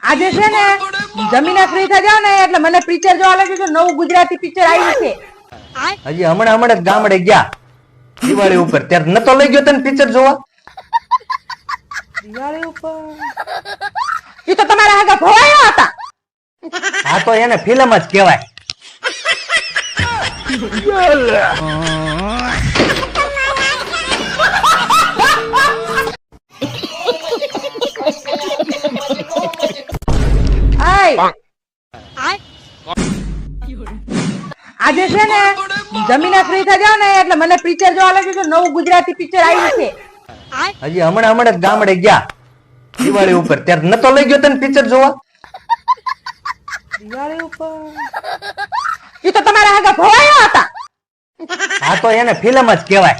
આજે છે ને જમીને ફ્રી થઈ જાવ ને એટલે મને પિક્ચર જોવા લાગ્યું છે. નવું ગુજરાતી પિક્ચર આવ્યું છે. હજી હમણાં જ ગામડે ગયા દિવાળી ઉપર, ત્યારે નતો લઈ ગયો તને પિક્ચર જોવા? દિવાળી ઉપર ઈ તો તમારા હાગા ભવાયા હતા. હા તો એને ફિલ્મ જ કહેવાય. આજે છે ને જમીને ફ્રી થઈ જાવ ને એટલે મને પિક્ચર જોવા લાગ્યું છે. નવું ગુજરાતી પિક્ચર આવ્યું છે. હજી હમણાં જ ગામડે ગયા દિવાળી ઉપર, ત્યારે નતો લઈ ગયો તને પિક્ચર જોવા? દિવાળી ઉપર ઈ તો તમારા હાગા ભવાયા હતા. હા તો એને ફિલ્મ જ કહેવાય.